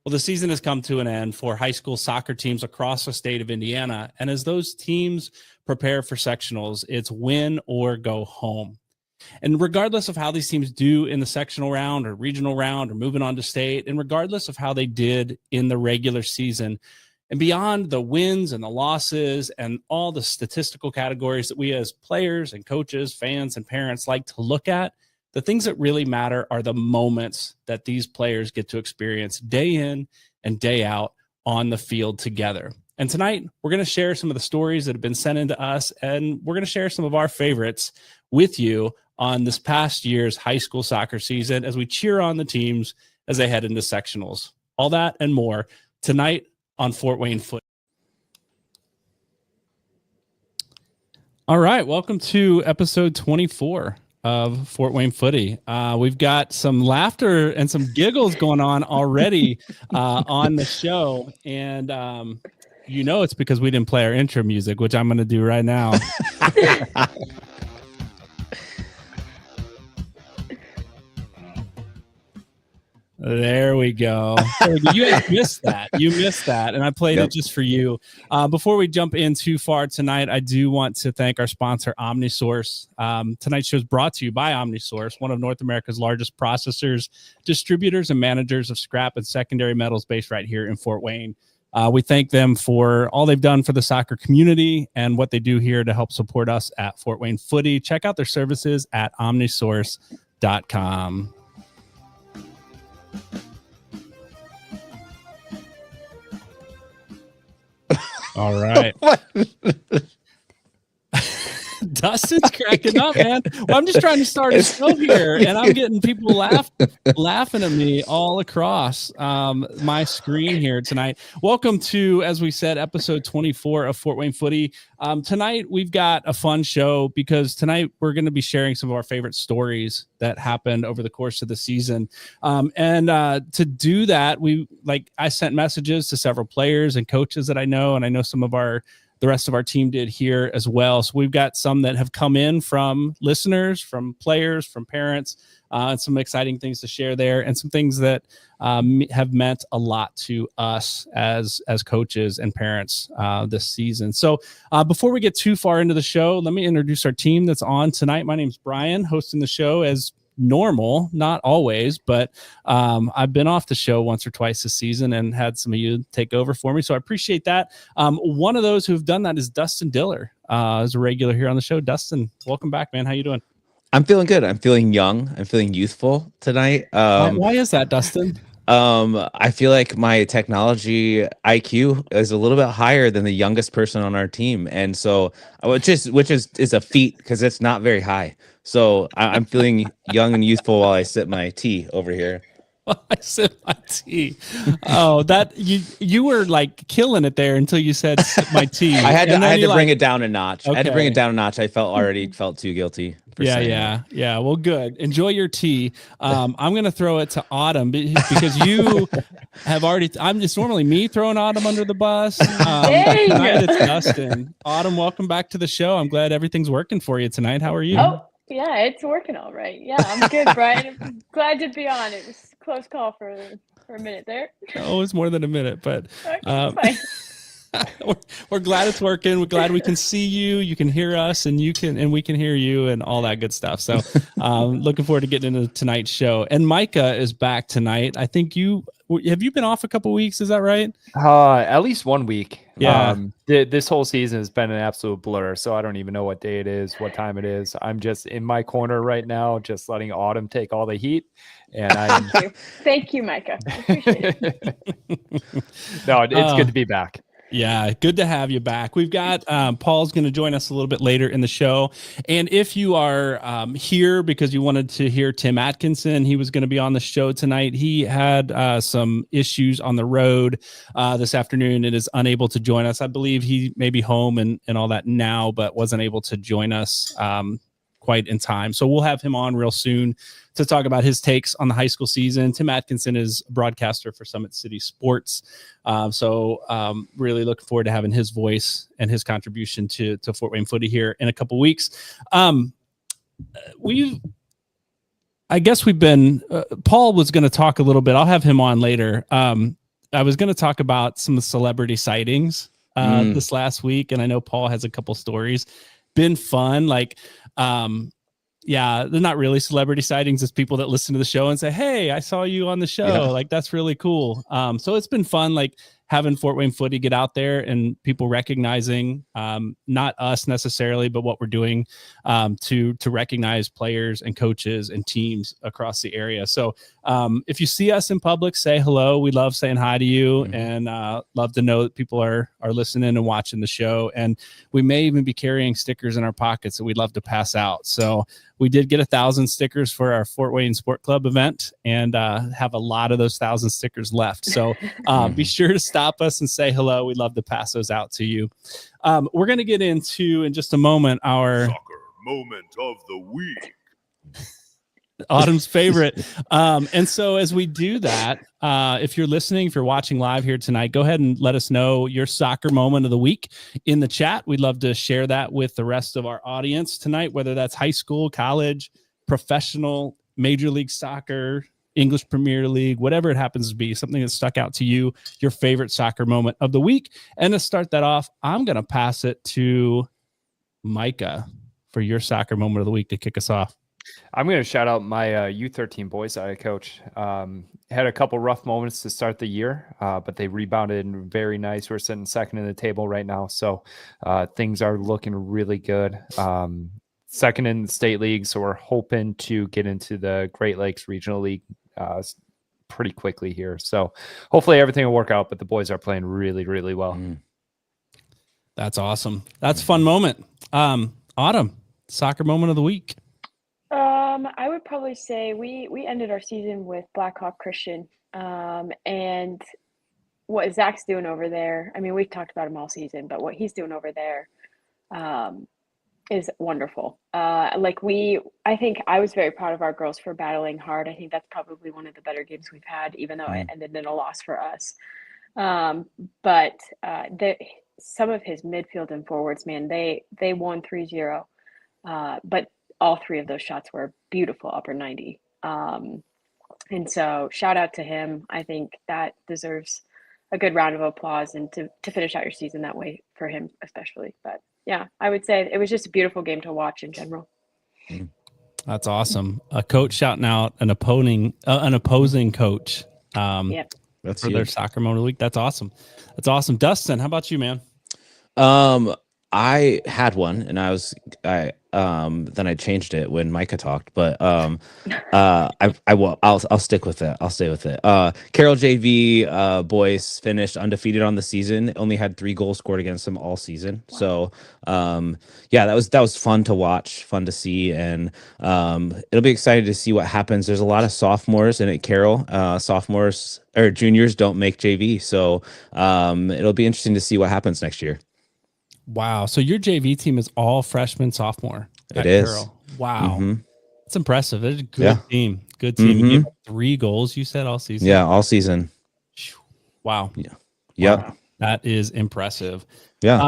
Well, the season has come to an end for high school soccer teams across the state of Indiana. And as those teams prepare for sectionals, it's win or go home. And regardless of how these teams do in the sectional round or regional round or moving on to state, and regardless of how they did in the regular season, and beyond the wins and the losses and all the statistical categories that we as players and coaches, fans and parents like to look at, the things that really matter are the moments that these players get to experience day in and day out on the field together. And tonight, we're going to share some of the stories that have been sent in to us, and we're going to share some of our favorites with you on this past year's high school soccer season as we cheer on the teams as they head into sectionals. All that and more tonight on Fort Wayne Footy. All right, welcome to episode 24 of Fort Wayne Footy. We've got some laughter and some giggles going on already on the show. And it's because we didn't play our intro music, which I'm going to do right now. There we go. You guys missed that. You missed that. And I played it just for you. Before we jump in too far tonight, I do want to thank our sponsor, OmniSource. Tonight's show is brought to you by OmniSource, one of North America's largest processors, distributors, and managers of scrap and secondary metals based right here in Fort Wayne. We thank them for all they've done for the soccer community and what they do here to help support us at Fort Wayne Footy. Check out their services at omnisource.com. All right. Dustin's cracking up, man. Well, I'm just trying to start a show here, and I'm getting people laughing at me all across my screen here tonight. Welcome to, as we said, episode 24 of Fort Wayne Footy. Tonight, we've got a fun show because tonight we're going to be sharing some of our favorite stories that happened over the course of the season. And to do that, I sent messages to several players and coaches that I know, and I know some of the rest of our team did here as well. So we've got some that have come in from listeners, from players, from parents, and some exciting things to share there, and some things that have meant a lot to us as coaches and parents this season. So before we get too far into the show, let me introduce our team that's on tonight. My name's Brian, hosting the show as normal, not always, but I've been off the show once or twice this season and had some of you take over for me, so I appreciate that. One of those who've done that is Dustin Diller, as a regular here on the show. Dustin, welcome back, man. How you doing? I'm feeling good. I'm feeling young. I'm feeling youthful tonight. Why is that, Dustin? I feel like my technology IQ is a little bit higher than the youngest person on our team, and so which is a feat because it's not very high. So I'm feeling young and youthful while I sip my tea over here. I sip my tea. Oh, that you were like killing it there until you said sip my tea. I had to bring it down a notch. Okay. I had to bring it down a notch. I already felt too guilty. Yeah. Well, good. Enjoy your tea. I'm going to throw it to Autumn because you have already. It's normally me throwing Autumn under the bus. Tonight it's Dustin. Autumn, welcome back to the show. I'm glad everything's working for you tonight. How are you? Oh, yeah, it's working all right. Yeah, I'm good, Brian. I'm glad to be on. It was a close call for a minute there. Oh, it's more than a minute, but okay, we're glad it's working. We're glad we can see you. You can hear us, and we can hear you, and all that good stuff. So, looking forward to getting into tonight's show. And Micah is back tonight. I think have you been off a couple weeks? Is that right? At least 1 week. Yeah. This whole season has been an absolute blur, so I don't even know what day it is, what time it is. I'm just in my corner right now, just letting Autumn take all the heat. And Thank you, Micah. I appreciate it. No, it's good to be back. Yeah, good to have you back. We've got Paul's going to join us a little bit later in the show. And if you are here because you wanted to hear Tim Atkinson, he was going to be on the show tonight. He had some issues on the road this afternoon and is unable to join us. I believe he may be home and all that now, but wasn't able to join us quite in time. So we'll have him on real soon to talk about his takes on the high school season. Tim Atkinson is a broadcaster for Summit City Sports. So really looking forward to having his voice and his contribution to Fort Wayne Footy here in a couple weeks. We've been, Paul was going to talk a little bit. I'll have him on later. I was going to talk about some celebrity sightings this last week, and I know Paul has a couple stories. Been fun, like yeah, they're not really celebrity sightings. It's people that listen to the show and say, "Hey, I saw you on the show." Yeah. Like, that's really cool. So it's been fun, like having Fort Wayne Footy get out there and people recognizing, not us necessarily, but what we're doing to recognize players and coaches and teams across the area. So if you see us in public, say hello. We love saying hi to you, and love to know that people are listening and watching the show. And we may even be carrying stickers in our pockets that we'd love to pass out. So we did get 1,000 stickers for our Fort Wayne Sport Club event, and have a lot of those 1,000 stickers left. So be sure to stop us and say hello. We'd love to pass those out to you. We're going to get into, in just a moment, our soccer moment of the week. Autumn's favorite. And so as we do that, if you're listening, if you're watching live here tonight, go ahead and let us know your soccer moment of the week in the chat. We'd love to share that with the rest of our audience tonight, whether that's high school, college, professional, Major League Soccer, English Premier League, whatever it happens to be, something that stuck out to you, your favorite soccer moment of the week. And to start that off, I'm going to pass it to Micah for your soccer moment of the week to kick us off. I'm going to shout out my U13 boys that I coach. Had a couple rough moments to start the year, but they rebounded very nice. We're sitting second in the table right now, so things are looking really good. Second in the state league, so we're hoping to get into the Great Lakes Regional League pretty quickly here. So hopefully everything will work out, but the boys are playing really, really well. That's awesome. That's a fun moment. Autumn, soccer moment of the week. I would probably say we ended our season with Blackhawk Christian, and what Zach's doing over there. I mean, we've talked about him all season, but what he's doing over there is wonderful. I think I was very proud of our girls for battling hard. I think that's probably one of the better games we've had, even though it ended in a loss for us. But some of his midfield and forwards, man, they won 3-0, but all three of those shots were beautiful upper 90. And so shout out to him. I think that deserves a good round of applause, and to finish out your season that way for him especially. But yeah, I would say it was just a beautiful game to watch in general. That's awesome. A coach shouting out an opposing coach That's for their soccer moment of the week. That's awesome. That's awesome. Dustin, how about you, man? I had one, and then I changed it when Micah talked, but I'll stick with it. I'll stay with it. Carroll JV boys finished undefeated on the season. Only had 3 goals scored against them all season. Wow. So yeah, that was fun to watch, fun to see, and it'll be exciting to see what happens. There's a lot of sophomores in at Carroll. Sophomores or juniors don't make JV, so it'll be interesting to see what happens next year. Wow. So your JV team is all freshman, sophomore. It is. Carroll. Wow. That's impressive. It's a good team. Good team. You gave up 3 goals, you said, all season? Yeah, all season. Wow. Yeah. Yep. Wow. That is impressive. Yeah.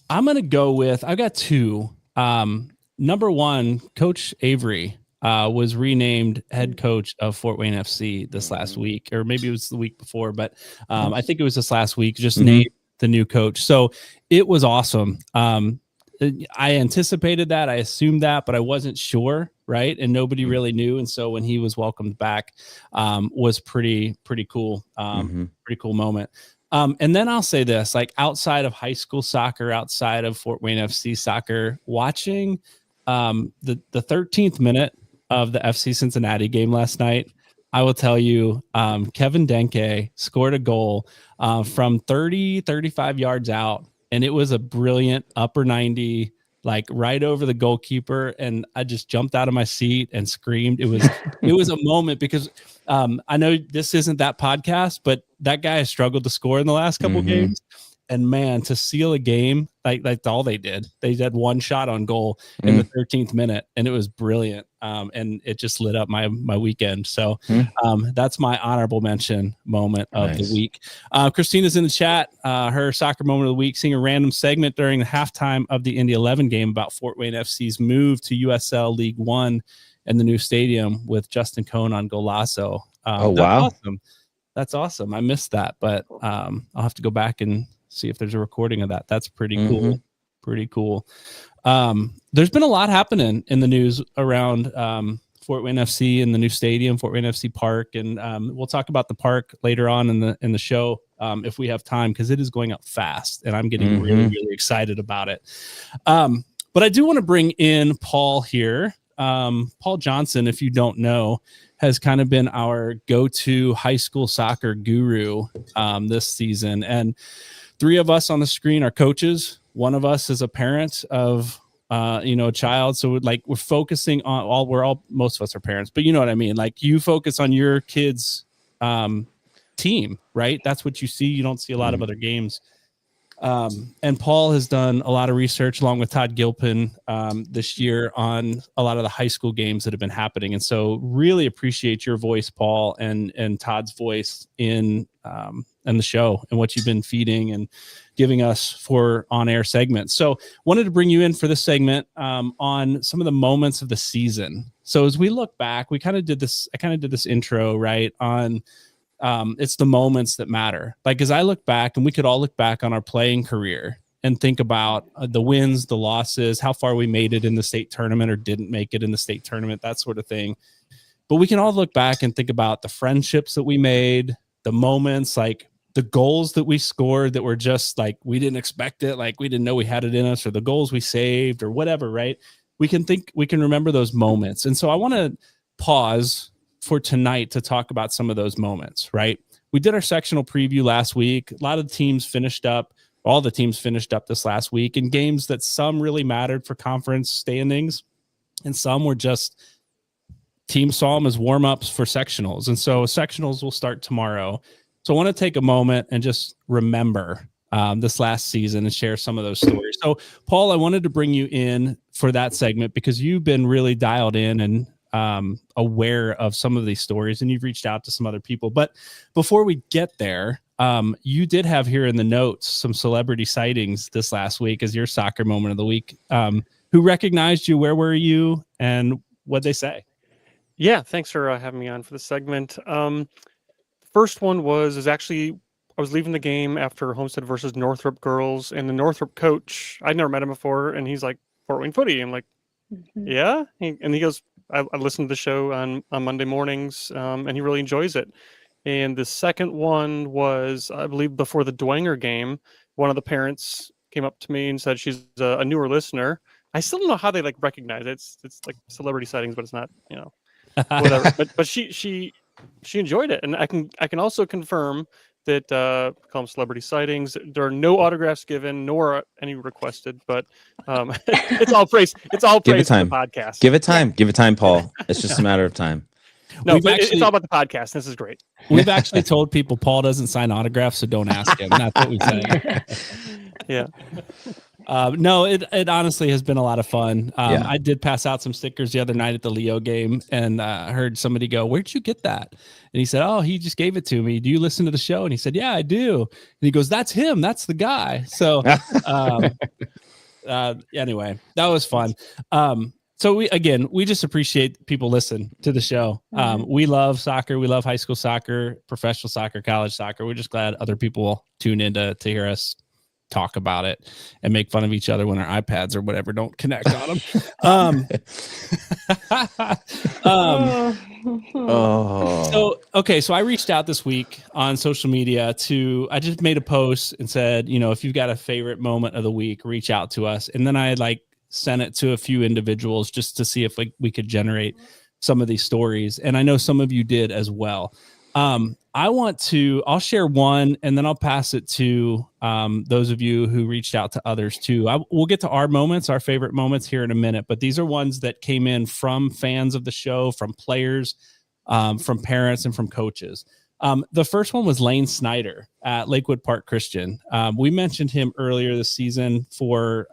I'm going to go with, I've got 2. Number 1, Coach Avery was renamed head coach of Fort Wayne FC this last week, or maybe it was the week before, but I think it was this last week, just named the new coach. So it was awesome. I anticipated that. I assumed that, but I wasn't sure. Right. And nobody really knew. And so when he was welcomed back, was pretty cool. Pretty cool moment. And then I'll say this, like outside of high school soccer, outside of Fort Wayne FC soccer, watching the 13th minute of the FC Cincinnati game last night, I will tell you, Kevin Denke scored a goal from 35 yards out, and it was a brilliant upper 90, like right over the goalkeeper. And I just jumped out of my seat and screamed. It was a moment, because I know this isn't that podcast, but that guy has struggled to score in the last couple games. And man, to seal a game, like all they did, they had 1 shot on goal in the 13th minute, and it was brilliant. And it just lit up my weekend. So that's my honorable mention moment of the week. Christina's in the chat. Her soccer moment of the week, seeing a random segment during the halftime of the Indy 11 game about Fort Wayne FC's move to USL League One and the new stadium with Justin Cohn on Golazo. Oh, wow. Awesome. That's awesome. I missed that, but I'll have to go back and see if there's a recording of that. That's pretty cool. Pretty cool. There's been a lot happening in the news around Fort Wayne FC and the new stadium, Fort Wayne FC Park, and we'll talk about the park later on in the show if we have time, because it is going up fast, and I'm getting really excited about it. But I do want to bring in Paul here. Paul Johnson, if you don't know, has kind of been our go-to high school soccer guru this season. And three of us on the screen are coaches. One of us is a parent of, a child. So we're focusing on most of us are parents, but you know what I mean? Like, you focus on your kids' team, right? That's what you see. You don't see a lot of other games. And Paul has done a lot of research along with Todd Gilpin this year on a lot of the high school games that have been happening. And so really appreciate your voice, Paul, and Todd's voice in the show and what you've been feeding and giving us for on-air segments. So wanted to bring you in for this segment on some of the moments of the season. So as we look back, I kind of did this intro, right, on it's the moments that matter. Like, as I look back, and we could all look back on our playing career and think about the wins, the losses, how far we made it in the state tournament or didn't make it in the state tournament, that sort of thing. But we can all look back and think about the friendships that we made, the moments, like the goals that we scored that were just like, we didn't expect it, like we didn't know we had it in us, or the goals we saved or whatever, right? We can remember those moments. And so I want to pause for tonight to talk about some of those moments, right? We did our sectional preview last week. A lot of teams finished up, all the teams finished up this last week in games that some really mattered for conference standings, and some were just teams saw them as warm-ups for sectionals. And so sectionals will start tomorrow. So I want to take a moment and just remember this last season and share some of those stories. So Paul, I wanted to bring you in for that segment because you've been really dialed in and aware of some of these stories, and you've reached out to some other people. But before we get there, you did have here in the notes some celebrity sightings this last week as your soccer moment of the week. Who recognized you? Where were you? And what'd they say? Yeah, thanks for having me on for the segment. First one was actually, I was leaving the game after Homestead versus Northrop girls, and the Northrop coach, I'd never met him before, and he's like, Fort Wayne Footy. I'm like, yeah? And he goes, I listened to the show on Monday mornings, and he really enjoys it. And the second one was, I believe, before the Dwenger game, one of the parents came up to me and said she's a newer listener. I still don't know how they like recognize it. It's like celebrity sightings, but it's not, whatever. but she enjoyed it, and I can also confirm that call them celebrity sightings. There are no autographs given, nor any requested, but it's all praise. It's all praise for the podcast. Give it time. Give it time, Paul. It's just a matter of time. No, but it's all about the podcast. This is great. We've actually told people Paul doesn't sign autographs, so don't ask him. That's what we say. Yeah. No, it honestly has been a lot of fun. I did pass out some stickers the other night at the Leo game, and I heard somebody go, "Where'd you get that?" And he said, "Oh, he just gave it to me. Do you listen to the show?" And he said, "Yeah, I do." And he goes, "That's him. That's the guy." So anyway, that was fun. So we just appreciate people listen to the show. We love soccer. We love high school soccer, professional soccer, college soccer. We're just glad other people tune in to hear us talk about it and make fun of each other when our iPads or whatever don't connect on them. So I reached out this week on social media I just made a post and said, if you've got a favorite moment of the week, reach out to us. And then I sent it to a few individuals just to see if we could generate some of these stories. And I know some of you did as well. I'll share one, and then I'll pass it to those of you who reached out to others too. We'll get to our favorite moments here in a minute, but these are ones that came in from fans of the show, from players, from parents, and from coaches. The first one was Lane Snyder at Lakewood Park Christian. We mentioned him earlier this season for,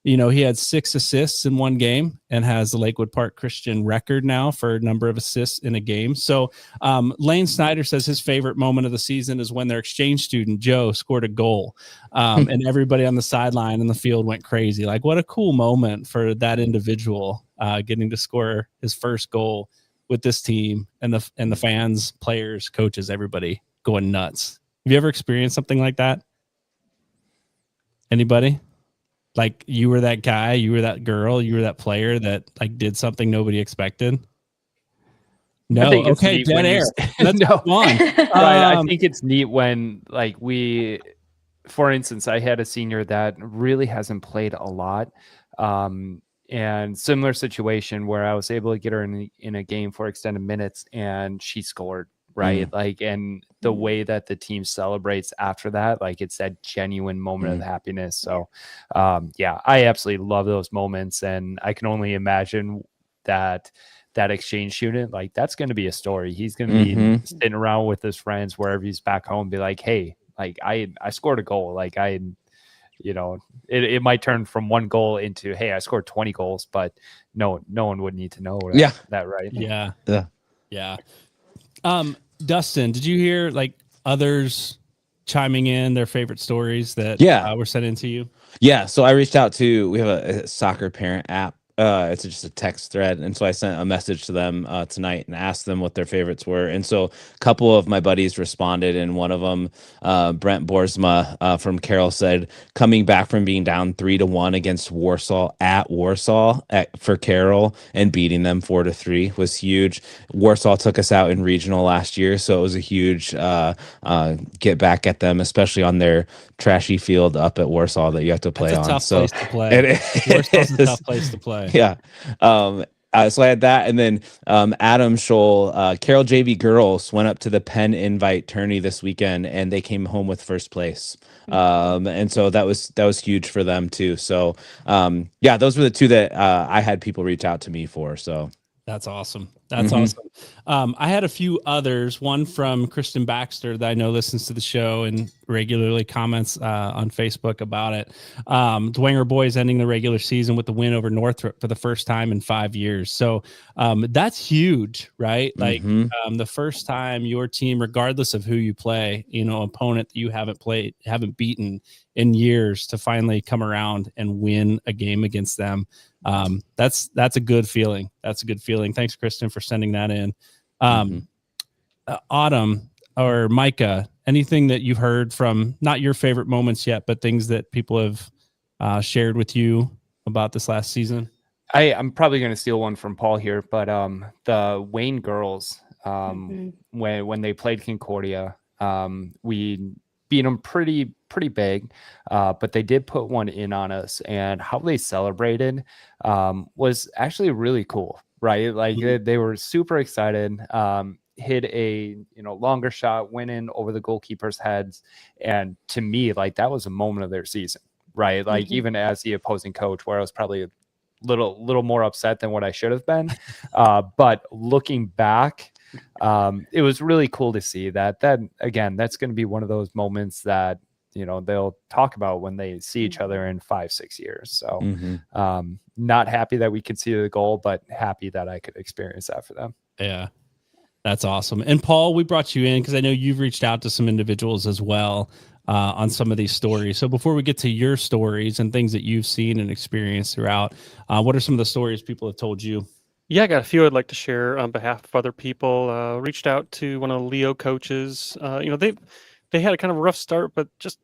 he had 6 assists in one game and has the Lakewood Park Christian record now for a number of assists in a game. So Lane Snyder says his favorite moment of the season is when their exchange student, Joe, scored a goal. And everybody on the sideline in the field went crazy. Like, what a cool moment for that individual getting to score his first goal with this team and the fans, players, coaches, everybody going nuts. Have you ever experienced something like that? Anybody? Like you were that guy, you were that girl, you were that player that like did something nobody expected? No. Okay, dead air. Let's no. go on. I think it's neat when like for instance, I had a senior that really hasn't played a lot. And similar situation where I was able to get her in a game for extended minutes and she scored, right? Like, and the way that the team celebrates after that, like it's that genuine moment of happiness. So yeah, I absolutely love those moments. And I can only imagine that exchange student, like that's going to be a story. He's going to be sitting around with his friends wherever he's back home, be like, hey, like I scored a goal. Like it might turn from one goal into, hey, I scored 20 goals, but no one would need to know that, right? Yeah. Dustin, did you hear like others chiming in their favorite stories that were sent in to you? Yeah. So I reached out we have a soccer parent app. It's just a text thread. And so I sent a message to them tonight and asked them what their favorites were. And so a couple of my buddies responded, and one of them, Brent Borsma from Carroll, said coming back from being down 3-1 against Warsaw for Carroll and beating them 4-3 was huge. Warsaw took us out in regional last year, so it was a huge get back at them, especially on their trashy field up at Warsaw that you have to play on. Tough place to play. Warsaw's a tough place to play. Yeah. So I had that. And then Adam Scholl, Carroll JV girls went up to the Penn Invite tourney this weekend and they came home with first place. And so that was huge for them too. So yeah, those were the two that I had people reach out to me for. So that's awesome. That's awesome. I had a few others. One from Kristen Baxter that I know listens to the show and regularly comments on Facebook about it. Dwenger boys ending the regular season with the win over Northrop for the first time in 5 years. So that's huge, right? Like the first time your team, regardless of who you play, opponent that you haven't beaten in years, to finally come around and win a game against them. That's a good feeling. That's a good feeling. Thanks, Kristen, for sending that in. Autumn or Micah, anything that you've heard from, not your favorite moments yet, but things that people have shared with you about this last season? I'm probably going to steal one from Paul here, but the Wayne girls, when they played Concordia, we beat them pretty big, but they did put one in on us, and how they celebrated was actually really cool, right? Like they were super excited, hit a longer shot, went in over the goalkeeper's heads, and to me, like that was a moment of their season, right? Like even as the opposing coach, where I was probably a little more upset than what I should have been, but looking back, it was really cool to see that again, that's going to be one of those moments that they'll talk about when they see each other in 5-6 years. So not happy that we conceded the goal, but happy that I could experience that for them. Yeah, that's awesome. And Paul, we brought you in because I know you've reached out to some individuals as well on some of these stories. So before we get to your stories and things that you've seen and experienced throughout, what are some of the stories people have told you? Yeah, I got a few I'd like to share on behalf of other people. Reached out to one of the Leo coaches. They had a kind of a rough start, but just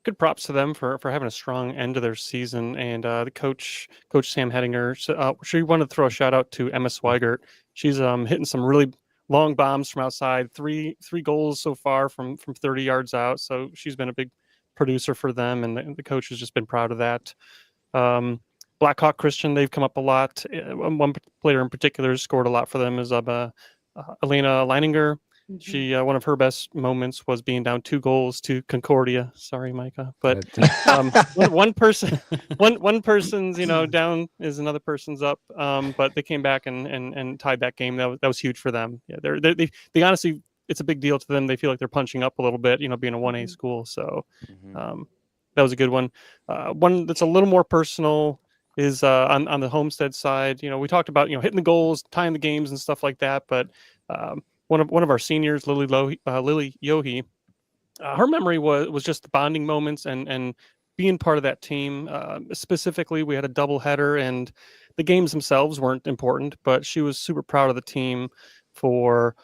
good props to them for having a strong end to their season. And the coach Sam Hedinger, she wanted to throw a shout out to Emma Swigert. She's hitting some really long bombs from outside, three goals so far from 30 yards out. So she's been a big producer for them, and the coach has just been proud of that. Blackhawk Christian, they've come up a lot. One player in particular scored a lot for them is Elena Leininger. She one of her best moments was being down 2 goals to Concordia. Sorry, Micah, but one person's down is another person's up. But they came back and tied that game. That was huge for them. Yeah, they honestly, it's a big deal to them. They feel like they're punching up a little bit, being a 1A school. So that was a good one. One that's a little more personal is on the Homestead side. We talked about hitting the goals, tying the games, and stuff like that. But one of our seniors, Lily Yohe, her memory was just the bonding moments and being part of that team. Specifically, we had a double header, and the games themselves weren't important, but she was super proud of the team for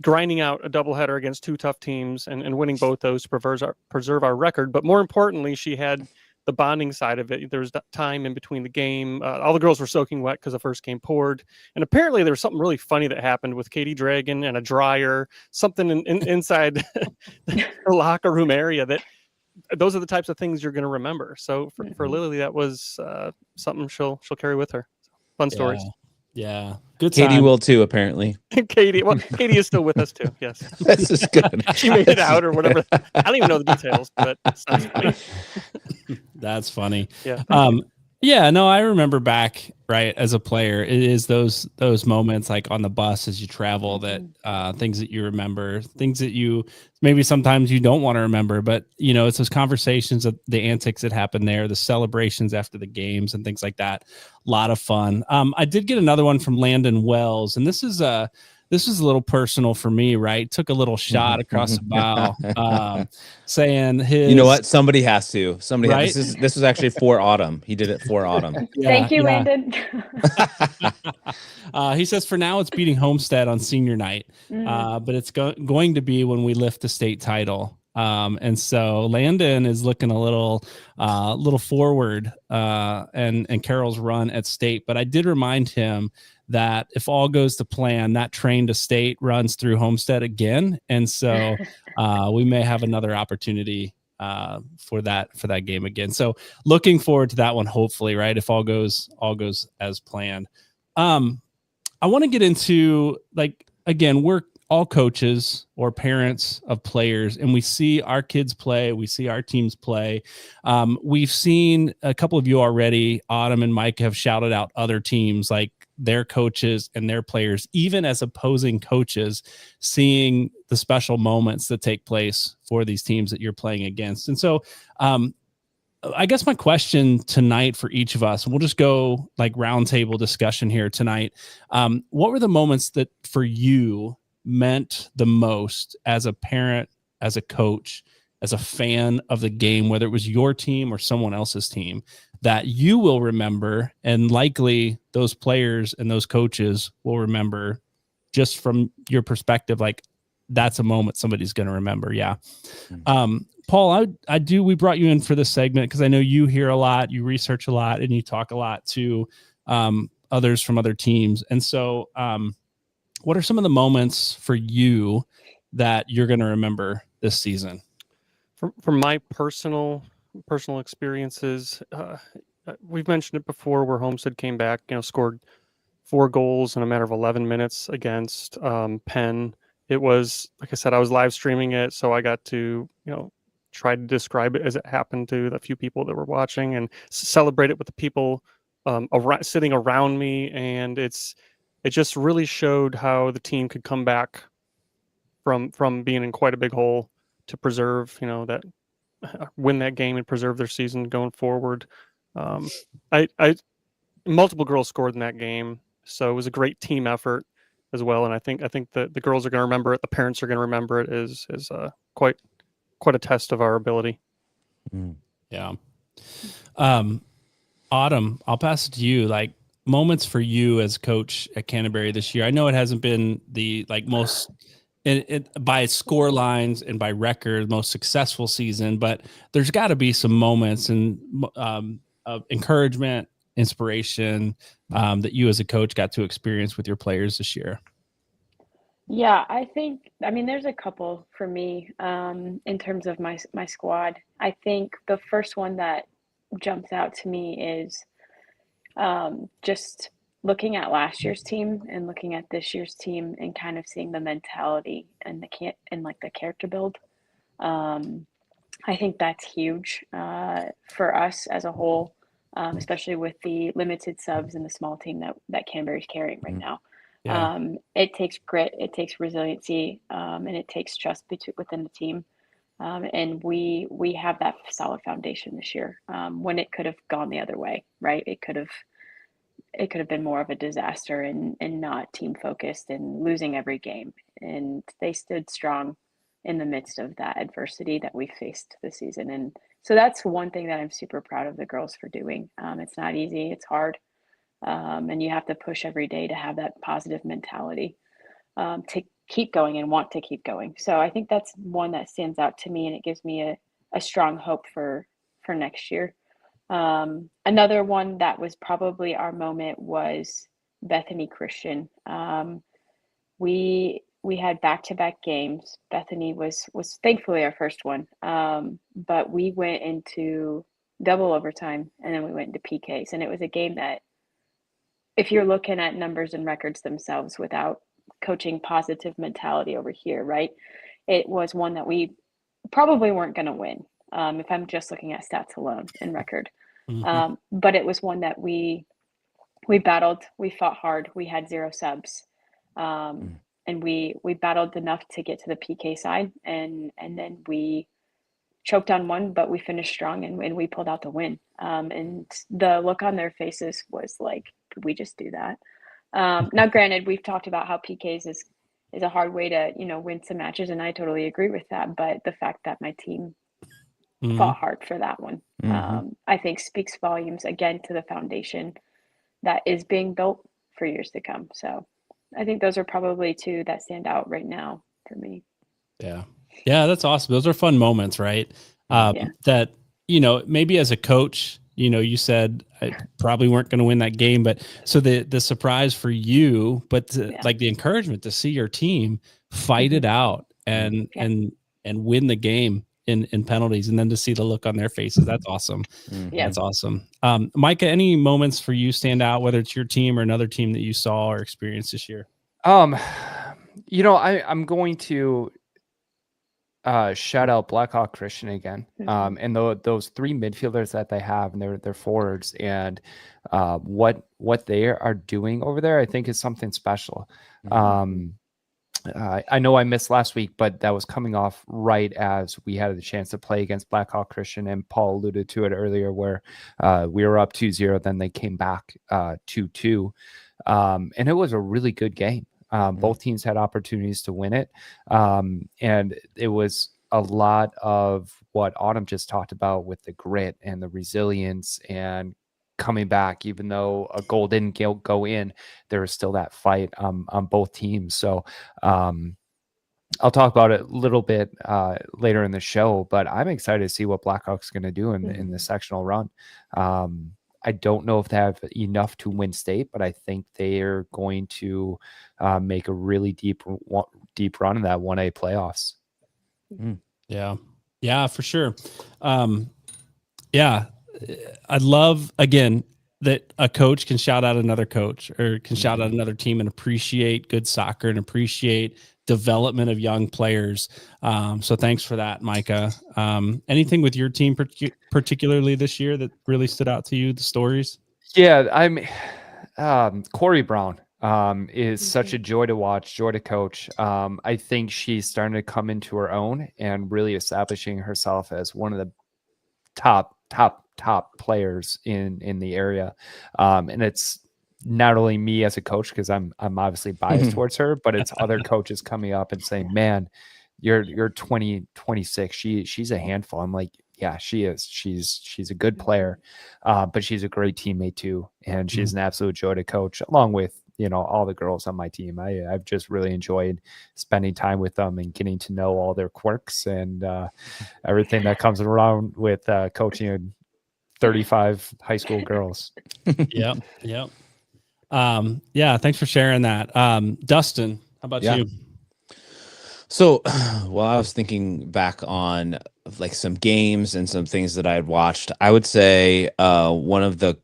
grinding out a doubleheader against two tough teams and winning both those to preserve our record. But more importantly, she had the bonding side of it. There was that time in between the game. All the girls were soaking wet because the first game poured. And apparently there was something really funny that happened with Katie Dragon and a dryer, something inside the locker room area that those are the types of things you're going to remember. So for Lily, that was something she'll carry with her. Fun stories. Yeah. Good Katie time. will too, apparently. Katie is still with us too. Yes. This is good. She made it out or whatever. I don't even know the details, but it sounds funny. That's funny. Yeah. Yeah, no, I remember back, right, as a player, it is those moments like on the bus as you travel that things that you remember, things that you maybe sometimes you don't want to remember, but you know, it's those conversations of the antics that happen there, the celebrations after the games and things like that. A lot of fun. I did get another one from Landon Wells, and this is a little personal for me, right? Took a little shot across the bow, saying his. You know what? Somebody has to. Right? This was actually for Autumn. He did it for Autumn. Thank you, Landon. He says for now it's beating Homestead on senior night, but it's going to be when we lift the state title. And so Landon is looking a little forward and Carol's run at state. But I did remind him that if all goes to plan, that train to state runs through Homestead again. And so we may have another opportunity for that game again. So looking forward to that one, hopefully, right? If all goes as planned. I want to get into, like, again, we're all coaches or parents of players, and we see our kids play. We see our teams play. We've seen a couple of you already, Autumn and Mike, have shouted out other teams, like their coaches and their players, even as opposing coaches, seeing the special moments that take place for these teams that you're playing against. And so I guess my question tonight for each of us, and we'll just go like roundtable discussion here tonight. What were the moments that for you meant the most as a parent, as a coach, as a fan of the game, whether it was your team or someone else's team, that you will remember, and likely those players and those coaches will remember, just from your perspective, like that's a moment somebody's going to remember. Yeah. Paul, we brought you in for this segment because I know you hear a lot, you research a lot, and you talk a lot to others from other teams. And so what are some of the moments for you that you're going to remember this season? From my personal experiences, we've mentioned it before, where Homestead came back, scored 4 goals in a matter of 11 minutes against Penn. It was, like I said, I was live streaming it, so I got to, try to describe it as it happened to the few people that were watching and celebrate it with the people sitting around me. And it just really showed how the team could come back from being in quite a big hole to preserve, that win that game and preserve their season going forward. Multiple girls scored in that game, so it was a great team effort as well. And I think that the girls are going to remember it. The parents are going to remember it as quite a test of our ability. Yeah. Autumn, I'll pass it to you. Like, moments for you as coach at Canterbury this year. I know it hasn't been the most by score lines and by record most successful season, but there's got to be some moments and of encouragement, inspiration that you as a coach got to experience with your players this year. Yeah, there's a couple for me in terms of my squad. I think the first one that jumps out to me is just looking at last year's team and looking at this year's team and kind of seeing the mentality and the character build. I think that's huge for us as a whole, especially with the limited subs and the small team that Canterbury's carrying right now. Yeah. It takes grit, it takes resiliency, and it takes trust within the team. And we have that solid foundation this year. When it could have gone the other way, right? It could have been more of a disaster and not team focused and losing every game. And they stood strong in the midst of that adversity that we faced this season. And so that's one thing that I'm super proud of the girls for doing. It's not easy, it's hard. And you have to push every day to have that positive mentality to keep going and want to keep going. So I think that's one that stands out to me, and it gives me a strong hope for next year. Another one that was probably our moment was Bethany Christian. We had back-to-back games. Bethany was thankfully our first one, but we went into double overtime, and then we went into PKs, and it was a game that, if you're looking at numbers and records themselves without coaching positive mentality over here, right, it was one that we probably weren't going to win if I'm just looking at stats alone and record. But it was one that we battled, we fought hard, we had 0 subs. And we battled enough to get to the PK side, and then we choked on one, but we finished strong, and we pulled out the win. And the look on their faces was like, did we just do that? Now, granted, we've talked about how PKs is a hard way to, win some matches, and I totally agree with that. But the fact that my team fought hard for that one, I think speaks volumes again to the foundation that is being built for years to come. So I think those are probably 2 that stand out right now for me. Yeah, that's awesome. Those are fun moments, right? That, maybe as a coach, you said I probably weren't going to win that game, but so the surprise for you, but like the encouragement to see your team fight it out and win the game in penalties, and then to see the look on their faces. That's awesome. That's awesome. Micah, any moments for you stand out, whether it's your team or another team that you saw or experienced this year? I'm going to shout out Blackhawk Christian again. And those 3 midfielders that they have, and they're forwards, and what they are doing over there, I think is something special. I know I missed last week, but that was coming off right as we had the chance to play against Blackhawk Christian, and Paul alluded to it earlier, where we were up 2-0, then they came back 2-2, and it was a really good game. Both teams had opportunities to win it, and it was a lot of what Autumn just talked about with the grit and the resilience and coming back. Even though a goal didn't go in, there was still that fight on both teams. So I'll talk about it a little bit later in the show, but I'm excited to see what Blackhawks going to do in the sectional run. I don't know if they have enough to win state, but I think they are going to make a really deep run in that 1A playoffs. Yeah, for sure. I love, again, that a coach can shout out another coach or can shout out another team and appreciate good soccer and appreciate development of young players. So thanks for that, Micah. Anything with your team particularly this year that really stood out to you, the stories? Yeah, Corey Brown is such a joy to watch, joy to coach. I think she's starting to come into her own and really establishing herself as one of the top players in the area. And it's not only me as a coach, because I'm obviously biased towards her, but it's other coaches coming up and saying, man, you're 26. She's a handful. I'm like, yeah, she is. She's a good player, but she's a great teammate too. And she's an absolute joy to coach, along with, all the girls on my team. I've just really enjoyed spending time with them and getting to know all their quirks and everything that comes around with coaching 35 high school girls. Yep. Thanks for sharing that. Dustin, how about you? So, while I was thinking back on like some games and some things that I had watched, I would say one of the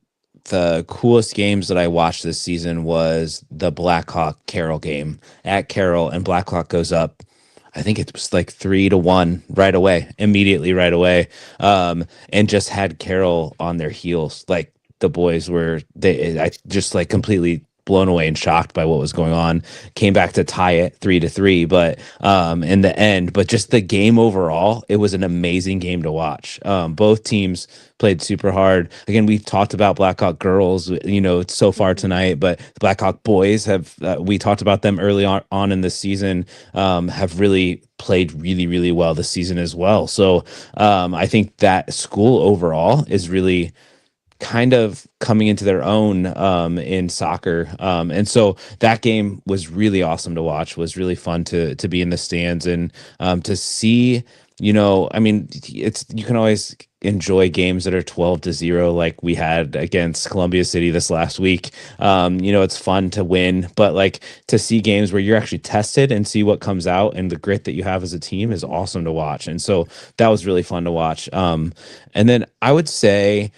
coolest games that I watched this season was the Blackhawk Carroll game at Carroll, and Blackhawk goes up, I think it was like 3-1 immediately right away, and just had Carroll on their heels. Like the boys were, I just like completely blown away and shocked by what was going on. Came back to tie it 3-3, but in the end, but just the game overall, it was an amazing game to watch. Both teams played super hard. Again, we talked about Blackhawk girls, so far tonight, but the Blackhawk boys have, we talked about them early on in the season, have really played really, really well this season as well. So I think that school overall is really kind of coming into their own in soccer. And so that game was really awesome to watch, was really fun to be in the stands and to see, I mean, you can always enjoy games that are 12-0 like we had against Columbia City this last week. It's fun to win, but like to see games where you're actually tested and see what comes out and the grit that you have as a team is awesome to watch. And so that was really fun to watch. And then I would say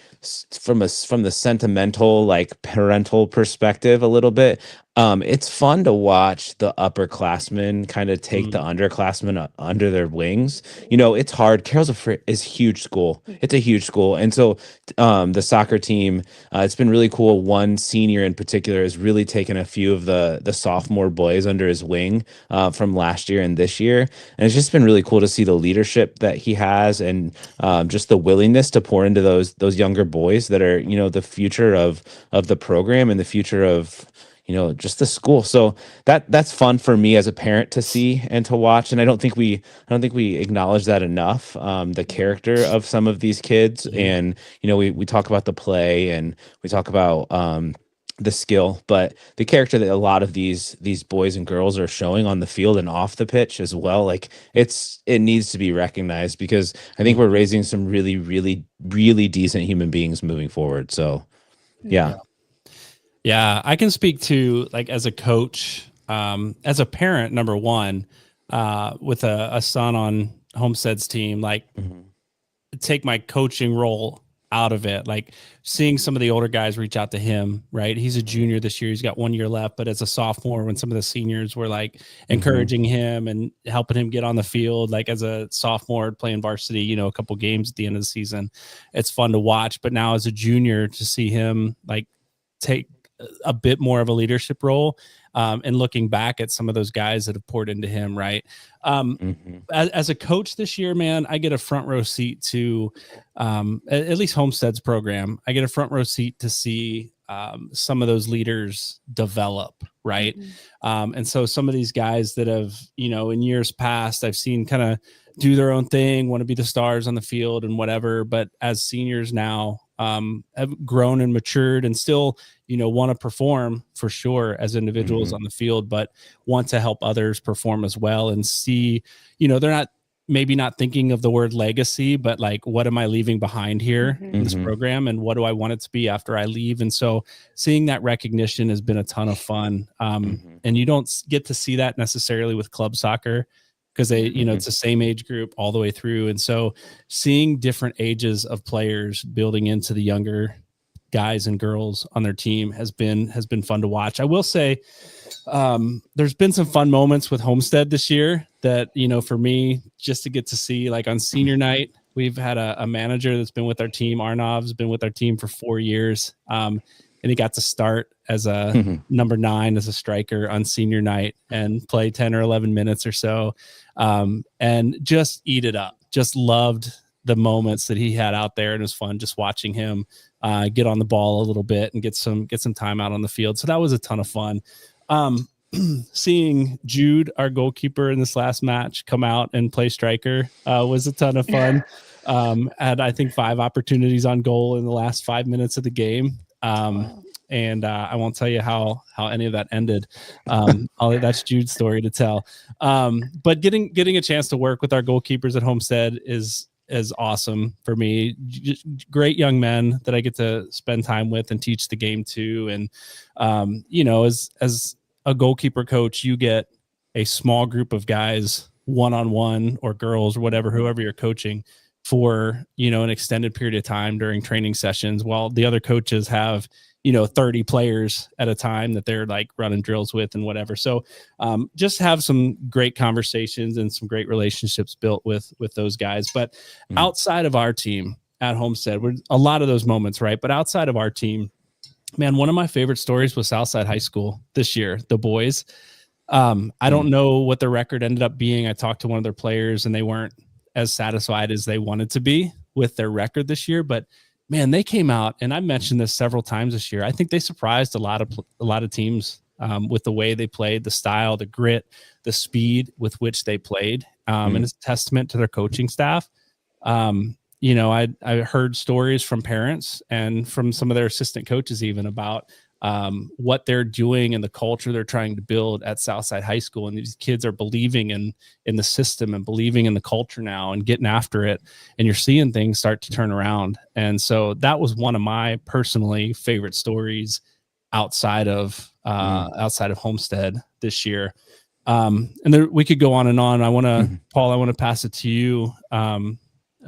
from the sentimental, like parental perspective a little bit, it's fun to watch the upperclassmen kind of take the underclassmen under their wings. It's hard. Carroll's is huge school. It's a huge school. And so the soccer team, it's been really cool. One senior in particular has really taken a few of the sophomore boys under his wing from last year and this year. And it's just been really cool to see the leadership that he has and just the willingness to pour into those younger boys that are, the future of the program and the future of, just the school. So that's fun for me as a parent to see and to watch. And I don't think we acknowledge that enough. The character of some of these kids, and we talk about the play and we talk about the skill, but the character that a lot of these boys and girls are showing on the field and off the pitch as well. Like it needs to be recognized because I think we're raising some really, really, really decent human beings moving forward. So yeah. Yeah, I can speak to, like, as a coach, as a parent, number one, with a son on Homestead's team, like take my coaching role out of it, like seeing some of the older guys reach out to him, right? He's a junior this year. He's got 1 year left, but as a sophomore, when some of the seniors were like encouraging him and helping him get on the field, like as a sophomore playing varsity, a couple games at the end of the season, it's fun to watch. But now as a junior, to see him like take a bit more of a leadership role, and looking back at some of those guys that have poured into him, right? As a coach this year, man, I get a front row seat to at least Homestead's program. I get a front row seat to see some of those leaders develop, right? And so some of these guys that have, in years past, I've seen kind of do their own thing, want to be the stars on the field and whatever, but as seniors now, have grown and matured and still, want to perform for sure as individuals on the field, but want to help others perform as well and see, they're maybe not thinking of the word legacy, but like, what am I leaving behind here in this program? And what do I want it to be after I leave? And so seeing that recognition has been a ton of fun. And you don't get to see that necessarily with club soccer, because they, it's the same age group all the way through. And so seeing different ages of players building into the younger guys and girls on their team has been fun to watch. I will say there's been some fun moments with Homestead this year that, for me, just to get to see, like on senior night, we've had a manager that's been with our team. Arnav's been with our team for 4 years. And he got to start as a number 9 as a striker on senior night and play 10 or 11 minutes or so, and just eat it up. Just loved the moments that he had out there, and it was fun just watching him get on the ball a little bit and get some time out on the field. So that was a ton of fun. Seeing Jude, our goalkeeper in this last match, come out and play striker was a ton of fun. Had, I think, 5 opportunities on goal in the last 5 minutes of the game. And I won't tell you how any of that ended. That's Jude's story to tell. But getting a chance to work with our goalkeepers at Homestead is awesome for me. Just great young men that I get to spend time with and teach the game to. And as a goalkeeper coach, you get a small group of guys, one-on-one, or girls, or whoever you're coaching, for an extended period of time during training sessions, while the other coaches have 30 players at a time that they're like running drills with and whatever. So just have some great conversations and some great relationships built with those guys. But outside of our team at Homestead, we're a lot of those moments, right? But outside of our team, man, one of my favorite stories was Southside High School this year, the boys. I don't know what the record ended up being. I talked to one of their players and they weren't as satisfied as they wanted to be with their record this year, but man, they came out, and I've mentioned this several times this year. I think they surprised a lot of teams with the way they played, the style, the grit, the speed with which they played, and it's a testament to their coaching staff. I heard stories from parents and from some of their assistant coaches even about what they're doing and the culture they're trying to build at Southside High School. And these kids are believing in the system and believing in the culture now and getting after it. And you're seeing things start to turn around. And so that was one of my personally favorite stories outside of Homestead this year. And there, we could go on and on. Paul, I want to pass it to you.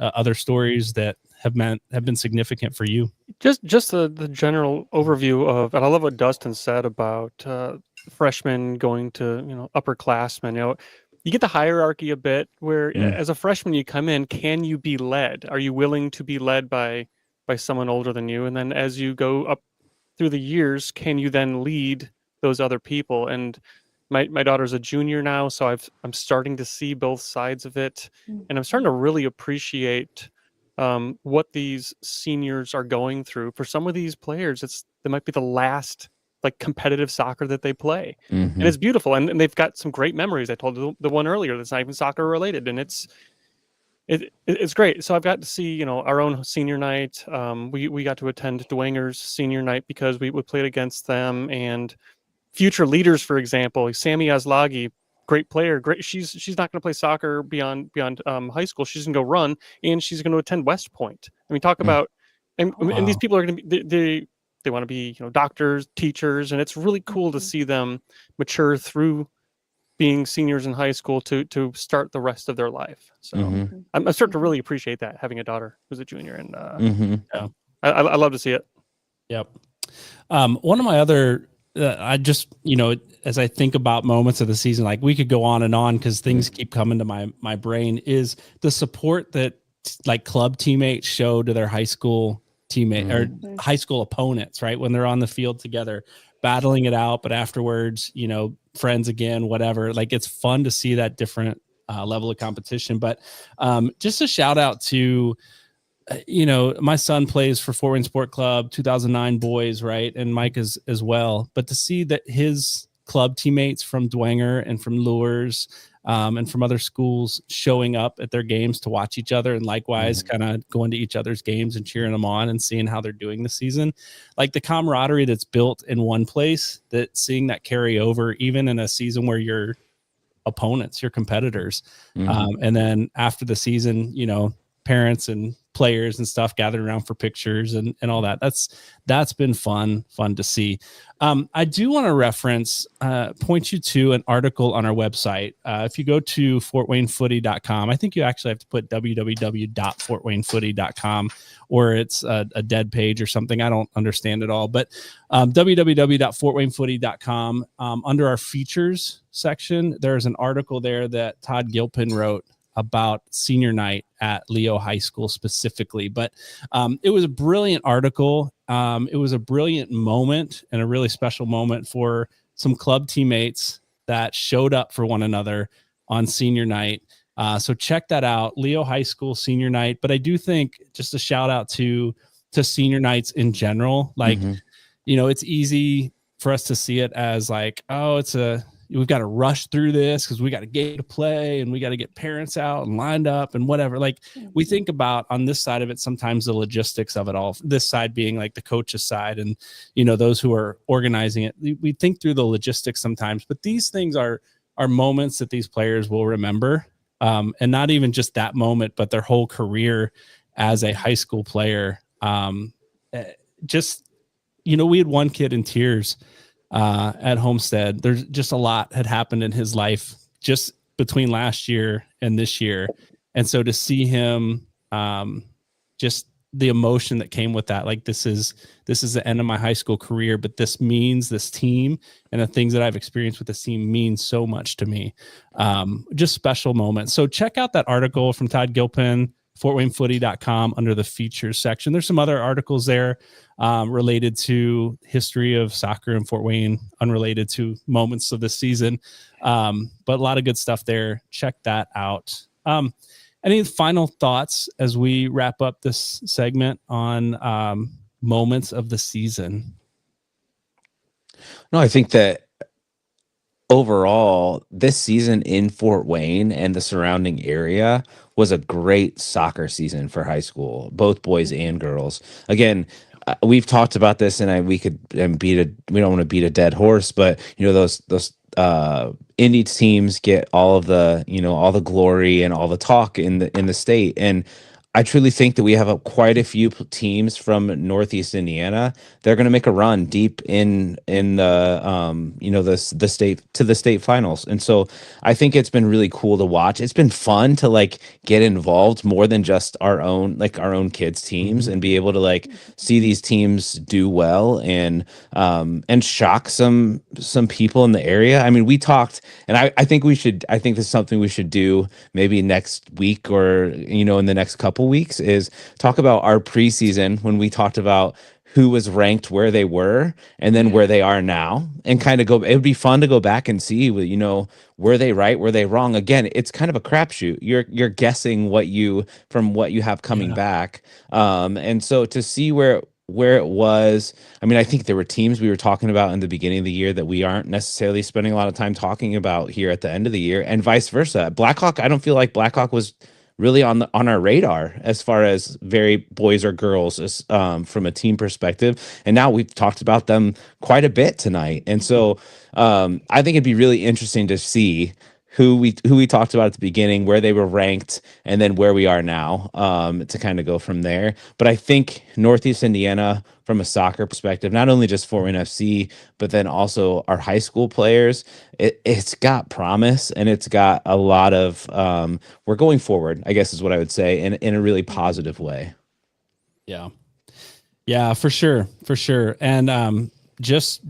Other stories that have been significant for you. Just the general overview of, and I love what Dustin said about freshmen going to upperclassmen. You get the hierarchy a bit where as a freshman you come in, can you be led? Are you willing to be led by someone older than you? And then as you go up through the years, can you then lead those other people? And my daughter's a junior now, so I'm starting to see both sides of it, and I'm starting to really appreciate what these seniors are going through. For some of these players, they might be the last like competitive soccer that they play, and it's beautiful, and they've got some great memories. I told the one earlier that's not even soccer related, and it's great. So I've got to see our own senior night. We got to attend Dwanger's senior night because we played against them, and future leaders, for example, Sammy Azlagi, great player. Great. She's not going to play soccer beyond high school. She's going to go run, and she's going to attend West Point. I mean, talk about, and these people are going to be they want to be doctors, teachers, and it's really cool to see them mature through being seniors in high school to start the rest of their life. So I'm starting to really appreciate that, having a daughter who's a junior, and I love to see it. Yep. One of my other. I just, as I think about moments of the season, like we could go on and on because things keep coming to my brain, is the support that like club teammates show to their high school teammate or high school opponents, right? When they're on the field together, battling it out, but afterwards, friends again, whatever. Like it's fun to see that different level of competition. But just a shout out to, my son plays for Fort Wayne Sport Club, 2009 boys, right? And Mike as well. But to see that his club teammates from Dwanger and from Lures and from other schools showing up at their games to watch each other, and likewise kind of going to each other's games and cheering them on and seeing how they're doing this season, like the camaraderie that's built in one place, that seeing that carry over even in a season where your opponents, your competitors, and then after the season, parents and players and stuff gathered around for pictures and all that. That's been fun to see. I do want to reference, point you to an article on our website. If you go to fortwaynefooty.com, I think you actually have to put www.fortwaynefooty.com, or it's a dead page or something. I don't understand it all, but www.fortwaynefooty.com, under our features section, there's an article there that Todd Gilpin wrote about senior night at Leo High School specifically. But it was a brilliant article. It was a brilliant moment and a really special moment for some club teammates that showed up for one another on senior night. So check that out, Leo High School senior night. But I do think just a shout out to senior nights in general. Like, it's easy for us to see it as like, oh, we've got to rush through this because we got a game to play and we got to get parents out and lined up and whatever. Like we think about on this side of it, sometimes the logistics of it all, this side being like the coach's side and, those who are organizing it. We think through the logistics sometimes, but these things are moments that these players will remember. And not even just that moment, but their whole career as a high school player. We had one kid in tears at Homestead. There's just a lot had happened in his life just between last year and this year. And so to see him, just the emotion that came with that, like this is the end of my high school career, but this team and the things that I've experienced with this team mean so much to me. Just special moments. So check out that article from Todd Gilpin, fortwaynefooty.com, under the features section. There's some other articles there related to history of soccer in Fort Wayne, unrelated to moments of this season. But a lot of good stuff there. Check that out. Any final thoughts as we wrap up this segment on moments of the season? No, I think that overall, this season in Fort Wayne and the surrounding area was a great soccer season for high school, both boys and girls. Again, we've talked about this, and we don't want to beat a dead horse, but those indie teams get all of the all the glory and all the talk in the state, and I truly think that we have quite a few teams from Northeast Indiana. They're going to make a run deep in the state to the state finals, and so I think it's been really cool to watch. It's been fun to get involved more than just our own kids teams, and be able to see these teams do well and shock some people in the area. I mean, we talked, and I think this is something we should do maybe next week or in the next couple weeks, is talk about our preseason when we talked about who was ranked where they were and then where they are now, and kind of it would be fun to go back and see, were they right, were they wrong? Again, it's kind of a crapshoot. You're guessing from what you have coming back. And so to see where it was, I mean, I think there were teams we were talking about in the beginning of the year that we aren't necessarily spending a lot of time talking about here at the end of the year, and vice versa. Blackhawk, I don't feel like Blackhawk was really on our radar as far as very boys or girls, from a team perspective. And now we've talked about them quite a bit tonight. And so I think it'd be really interesting to see who we talked about at the beginning, where they were ranked, and then where we are now, to kind of go from there. But I think Northeast Indiana, from a soccer perspective, not only just Fort Wayne FC, but then also our high school players, it's got promise, and it's got a lot of we're going forward, I guess is what I would say, in a really positive way. Yeah, for sure. And just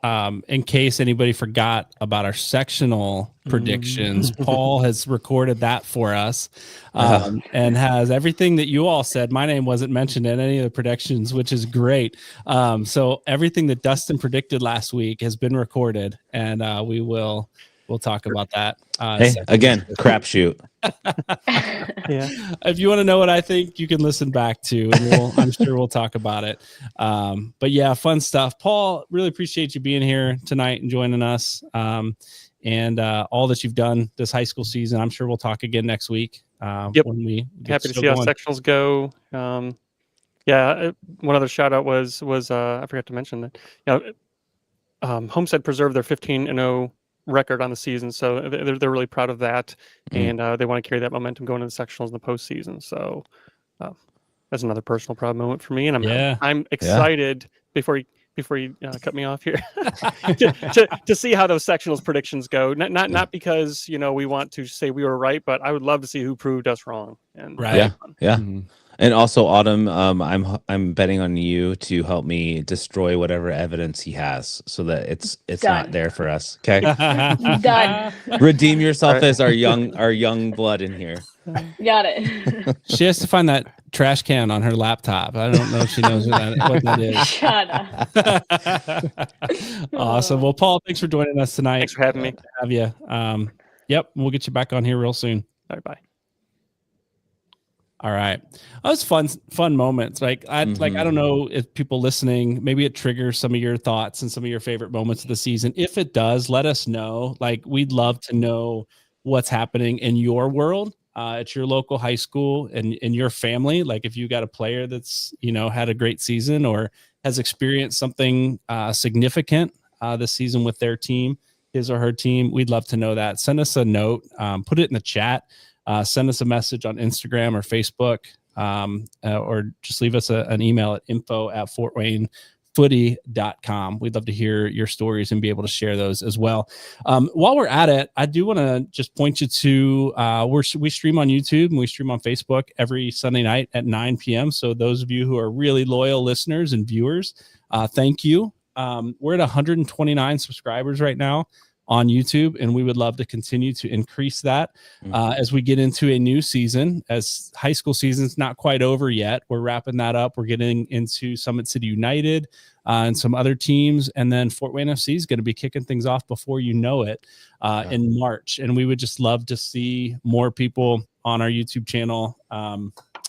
in case anybody forgot about our sectional predictions, Paul has recorded that for us, and has everything that you all said. My name wasn't mentioned in any of the predictions, which is great. So everything that Dustin predicted last week has been recorded, and we'll talk about that. Hey, again, crapshoot. Yeah. If you want to know what I think, you can listen back to, and I'm sure we'll talk about it. But yeah, fun stuff. Paul, really appreciate you being here tonight and joining us, and all that you've done this high school season. I'm sure we'll talk again next week. Yep. When we Happy to see how sectionals go. One other shout out was I forgot to mention that Homestead preserved their 15-0 record on the season, so they're really proud of that, and they want to carry that momentum going into the sectionals in the postseason. So that's another personal proud moment for me, and I'm excited before you cut me off here to see how those sectionals predictions go. Not because we want to say we were right, but I would love to see who proved us wrong. And And also, Autumn, I'm betting on you to help me destroy whatever evidence he has, so that it's not there for us. Okay, Done. Redeem yourself as our young blood in here. Got it. She has to find that trash can on her laptop. I don't know if she knows what that is. Shut up. Awesome. Well, Paul, thanks for joining us tonight. Thanks for having me. Have you? Yep, we'll get you back on here real soon. All right, bye. All right. That was fun moments. I don't know if people listening, maybe it triggers some of your thoughts and some of your favorite moments of the season. If it does, let us know. We'd love to know what's happening in your world, at your local high school, and in your family. If you got a player that's, had a great season or has experienced something significant this season with their team, his or her team, we'd love to know that. Send us a note, put it in the chat. Send us a message on Instagram or Facebook, or just leave us an email at info@fortwaynefooty.com. We'd love to hear your stories and be able to share those as well. While we're at it, I do want to just point you to we stream on YouTube and we stream on Facebook every Sunday night at 9 p.m. So those of you who are really loyal listeners and viewers, thank you. We're at 129 subscribers right now on YouTube, and we would love to continue to increase that as we get into a new season. As high school season's not quite over yet, we're wrapping that up. We're getting into Summit City United and some other teams, and then Fort Wayne FC is going to be kicking things off before you know it in March. And we would just love to see more people on our YouTube channel,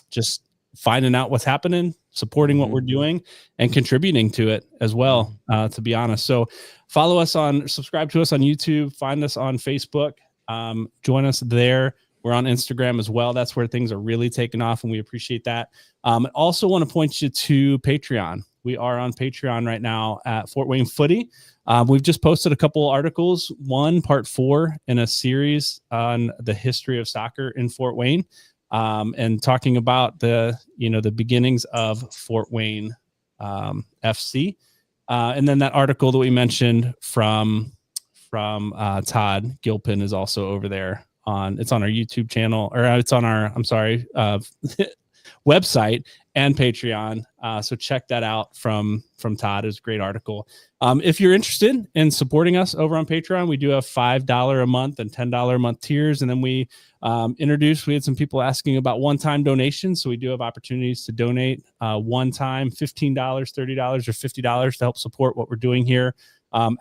just finding out what's happening, supporting what we're doing, and contributing to it as well, to be honest. So subscribe to us on YouTube, find us on Facebook, join us there. We're on Instagram as well. That's where things are really taking off, and we appreciate that. I also want to point you to Patreon. We are on Patreon right now at Fort Wayne Footy. We've just posted a couple articles, one part 4 in a series on the history of soccer in Fort Wayne, and talking about the beginnings of Fort Wayne FC. And then that article that we mentioned from Todd Gilpin is also over there. It's on our YouTube channel, or it's on our website and Patreon. So check that out from Todd. It's a great article. If you're interested in supporting us over on Patreon, we do have $5 a month and $10 a month tiers. And then we had some people asking about one-time donations. So we do have opportunities to donate one time, $15, $30, or $50 to help support what we're doing here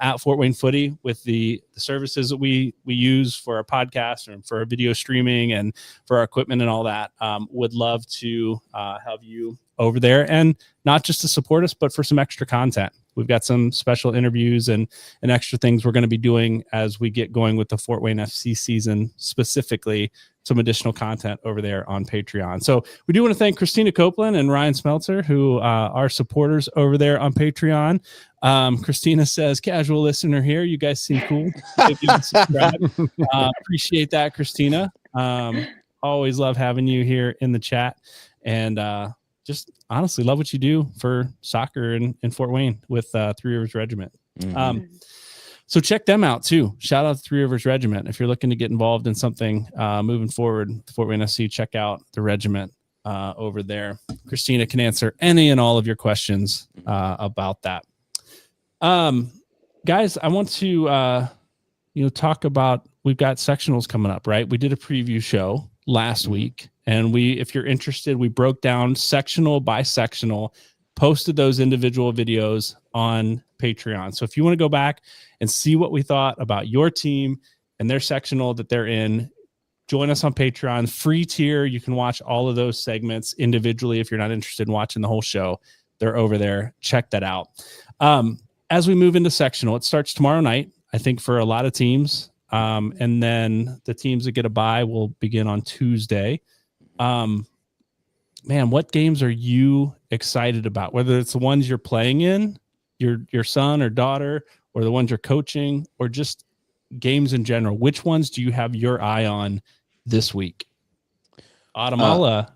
at Fort Wayne Footy with the services that we use for our podcast and for our video streaming and for our equipment and all that. Would love to have you over there, and not just to support us, but for some extra content. We've got some special interviews and extra things we're going to be doing as we get going with the Fort Wayne FC season, specifically some additional content over there on Patreon. So we do want to thank Christina Copeland and Ryan Smeltzer, who are supporters over there on Patreon. Christina says, casual listener here. You guys seem cool. Appreciate that, Christina. Always love having you here in the chat. And just honestly love what you do for soccer in Fort Wayne with Three Rivers Regiment. So check them out too. Shout out to Three Rivers Regiment. If you're looking to get involved in something moving forward, Fort Wayne SC, check out the regiment over there. Christina can answer any and all of your questions about that. Guys, I want to talk about, we've got sectionals coming up, right? We did a preview show last week, and if you're interested, we broke down sectional by sectional, posted those individual videos on Patreon. So if you want to go back and see what we thought about your team and their sectional that they're in, join us on Patreon. Free tier. You can watch all of those segments individually. If you're not interested in watching the whole show, they're over there. Check that out. As we move into sectional, it starts tomorrow night, I think, for a lot of teams. And then the teams that get a bye will begin on Tuesday. Man, what games are you excited about? Whether it's the ones you're playing in, your son or daughter, or the ones you're coaching, or just games in general. Which ones do you have your eye on this week? Autumn,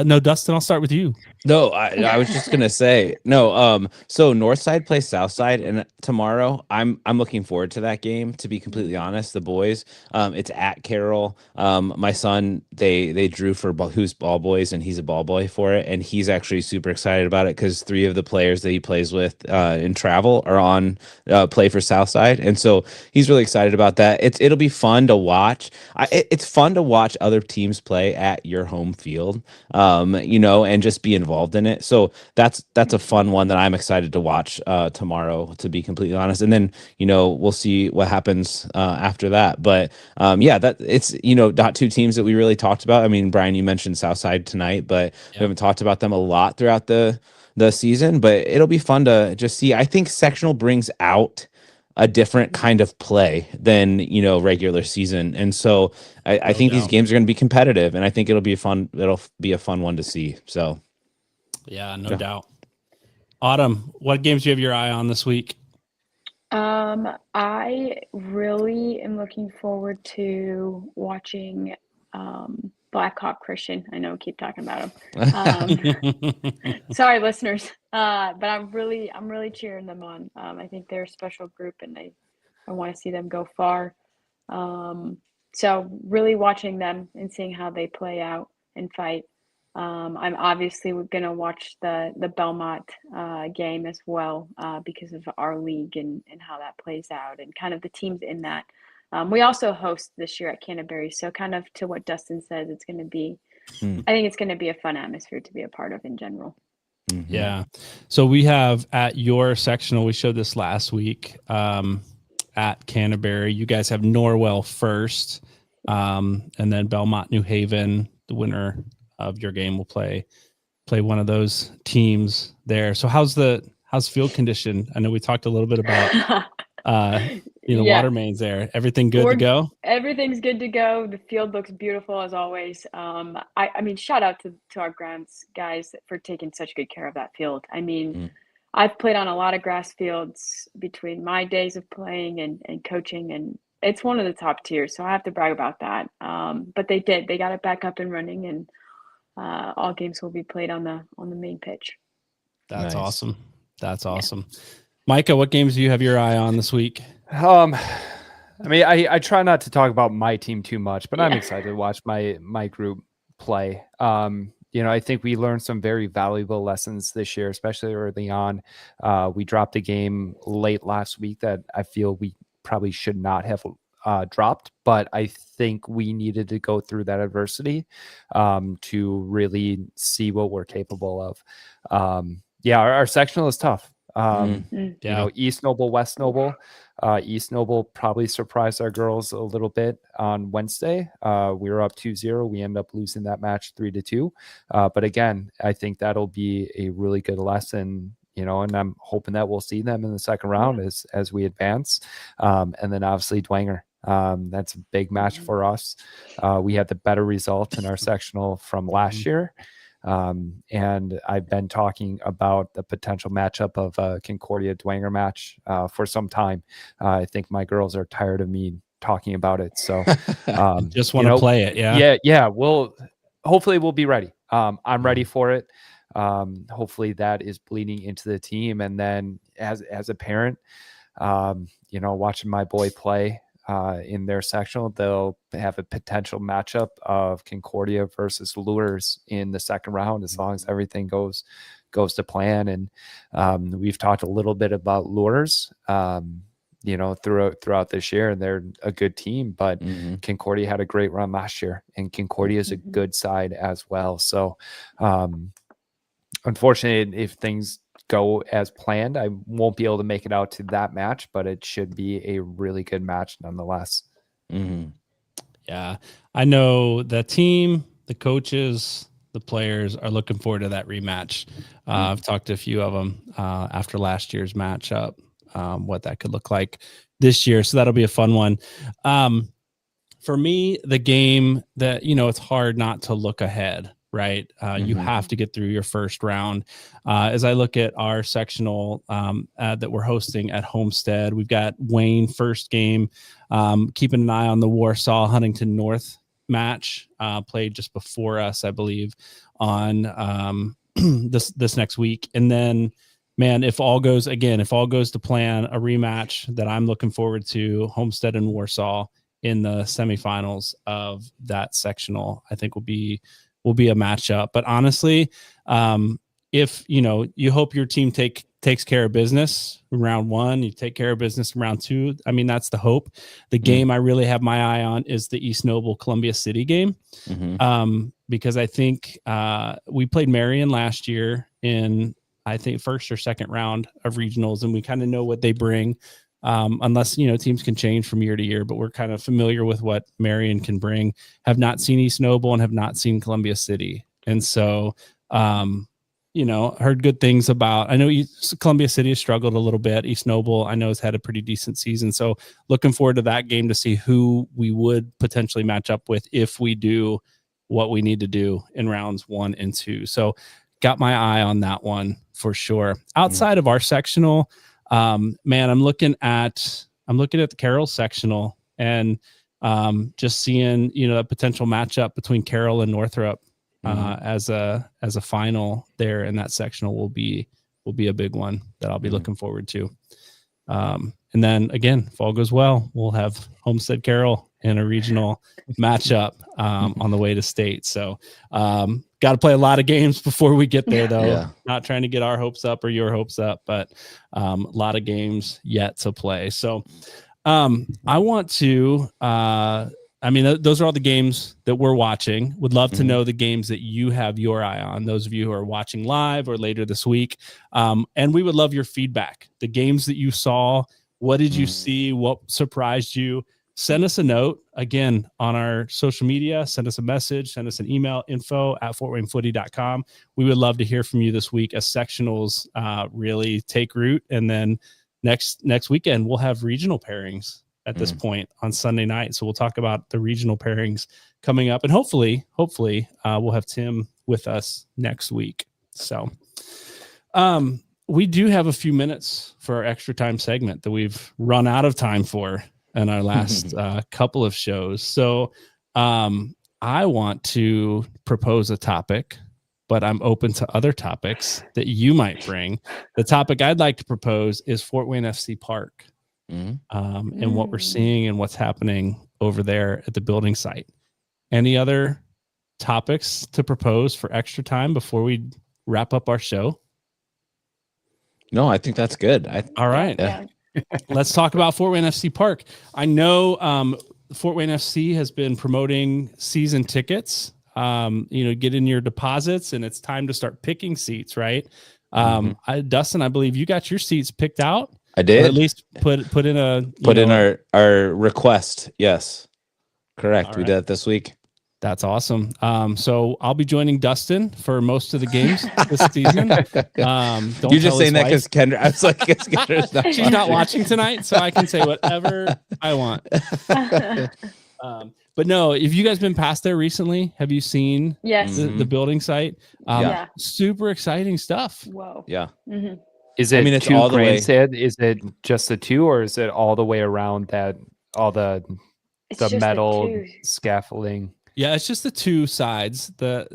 no, Dustin, I'll start with you. No, I was just gonna say no. So Northside plays Southside, and tomorrow I'm looking forward to that game. To be completely honest, the boys, it's at Carroll. My son, they drew for Who's Ball Boys, and he's a ball boy for it, and he's actually super excited about it because 3 of the players that he plays with in travel are on play for Southside, and so he's really excited about that. It'll be fun to watch. It's fun to watch other teams play at your home field, and just be involved in it. So that's a fun one that I'm excited to watch tomorrow, to be completely honest. And then, we'll see what happens after that. But that it's, not 2 teams that we really talked about. I mean, Brian, you mentioned Southside tonight, but we haven't talked about them a lot throughout the season, but it'll be fun to just see. I think sectional brings out a different kind of play than, regular season. And so I think these games are going to be competitive, and I think it'll be a fun one to see. So yeah, no doubt. Autumn, what games do you have your eye on this week? I really am looking forward to watching Blackhawk Christian. I know we keep talking about him. Sorry, listeners. But I'm really cheering them on. I think they're a special group, and I want to see them go far. So really watching them and seeing how they play out and fight. I'm obviously going to watch the Belmont game as well because of our league and how that plays out and kind of the teams in that. We also host this year at Canterbury, so kind of to what Dustin says, it's going to be, I think it's going to be a fun atmosphere to be a part of in general. Mm-hmm. Yeah. So we have at your sectional, we showed this last week at Canterbury. You guys have Norwell first, and then Belmont, New Haven. The winner of your game will play play one of those teams there. So how's field condition? I know we talked a little bit about Yeah. water mains there. Everything good to go? Everything's good to go. The field looks beautiful as always. I mean, shout out to our grounds guys for taking such good care of that field. I mean, I've played on a lot of grass fields between my days of playing and coaching, and it's one of the top tiers. So I have to brag about that. But they got it back up and running, and all games will be played on the main pitch. That's Nice. awesome. That's awesome. Micah, what games do you have your eye on this week? I mean, I try not to talk about my team too much, but I'm excited to watch my group play. I think we learned some very valuable lessons this year, especially early on. We dropped a game late last week that I feel we probably should not have dropped, but I think we needed to go through that adversity to really see what we're capable of. Our sectional is tough. East Noble, West Noble. East Noble probably surprised our girls a little bit on Wednesday. We were up 2-0. We end up losing that match 3-2. But again, I think that'll be a really good lesson, and I'm hoping that we'll see them in the second round as we advance. And then obviously Dwanger. That's a big match for us. We had the better result in our sectional from last year. And I've been talking about the potential matchup of a Concordia Dwanger match for some time. I think my girls are tired of me talking about it. So just want to play it. Yeah. Hopefully we'll be ready. I'm ready for it. Hopefully that is bleeding into the team. And then as a parent, watching my boy play, in their sectional, they'll have a potential matchup of Concordia versus Lures in the second round, as long as everything goes to plan. And we've talked a little bit about Lures, throughout this year, and they're a good team. But Concordia had a great run last year, and Concordia is a good side as well. So, unfortunately, if things go as planned, I won't be able to make it out to that match, but it should be a really good match nonetheless. Yeah, I know the team, the coaches, the players are looking forward to that rematch. I've talked to a few of them after last year's matchup, what that could look like this year. So that'll be a fun one. For me, the game that, it's hard not to look ahead. Right. You have to get through your first round. As I look at our sectional that we're hosting at Homestead, we've got Wayne first game, keeping an eye on the Warsaw Huntington North match played just before us, I believe, on this next week. And then, man, if all goes to plan, a rematch that I'm looking forward to, Homestead and Warsaw in the semifinals of that sectional, I think will be a matchup. But honestly, if you hope your team takes care of business in round one, you take care of business in round two. I mean, that's the hope. The game I really have my eye on is the East Noble Columbia City game, because I think we played Marion last year in, I think, first or second round of regionals, and we kind of know what they bring. Unless, teams can change from year to year, but we're kind of familiar with what Marion can bring. Have not seen East Noble and have not seen Columbia City. And so, heard good things about, I know Columbia City has struggled a little bit. East Noble, I know, has had a pretty decent season. So looking forward to that game to see who we would potentially match up with if we do what we need to do in rounds 1 and 2. So got my eye on that one for sure. Outside of our sectional, man, I'm looking at the Carroll sectional, and just seeing, a potential matchup between Carroll and Northrop as a final there in that sectional will be a big one that I'll be looking forward to. And then again, if all goes well, we'll have Homestead Carroll in a regional matchup on the way to state. So got to play a lot of games before we get there, though. Yeah. Not trying to get our hopes up or your hopes up, but a lot of games yet to play. So I want to, those are all the games that we're watching. Would love to know the games that you have your eye on, those of you who are watching live or later this week. And we would love your feedback. The games that you saw, what did you see? What surprised you? send us a note again on our social media, send us a message, send us an email, info@fortwaynefooty.com. We would love to hear from you this week as sectionals really take root. And then next weekend, we'll have regional pairings at this point on Sunday night. So we'll talk about the regional pairings coming up, and hopefully we'll have Tim with us next week. So we do have a few minutes for our extra time segment that we've run out of time for in our last couple of shows. So I want to propose a topic, but I'm open to other topics that you might bring. The topic I'd like to propose is Fort Wayne FC Park, and what we're seeing and what's happening over there at the building site. Any other topics to propose for extra time before we wrap up our show? No, I think that's good. All right. Yeah. Let's talk about Fort Wayne FC Park. I know Fort Wayne FC has been promoting season tickets. Get in your deposits, and it's time to start picking seats, right? Dustin, I believe you got your seats picked out. I did. Or at least put in our request. Yes, correct. All We right. did it this week. That's awesome. So I'll be joining Dustin for most of the games this season. Don't You're tell just saying his that because wife. Kendra. I was like, Kendra's not She's not watching tonight, so I can say whatever I want. But no, have you guys been past there recently? Have you seen Yes. the building site? Yeah. Super exciting stuff. Whoa. Yeah. hmm Is it it's two all the way. grandstand? Is it just the two, or is it all the way around that? All the It's just metal two. scaffolding. Yeah, it's just the two sides. The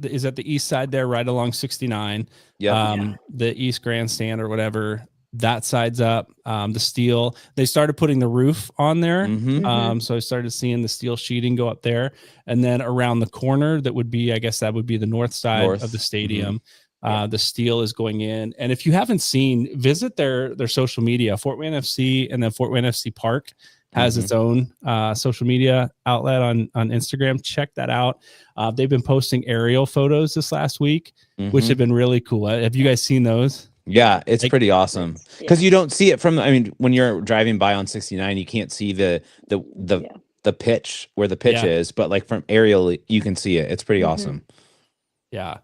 is at the east side there, right along 69. Yeah. The east grandstand or whatever. That side's up. The steel. They started putting the roof on there. So I started seeing the steel sheeting go up there, and then around the corner, that would be the north side of the stadium. The steel is going in, and if you haven't seen, visit their social media. Fort Wayne FC and then Fort Wayne FC Park has its own social media outlet on Instagram. Check that out. They've been posting aerial photos this last week, which have been really cool. Have you guys seen those? Yeah, it's pretty awesome because you don't see it from. I mean, when you're driving by on 69, you can't see the pitch where the pitch is, but like from aerial, you can see it. It's pretty awesome. Yeah.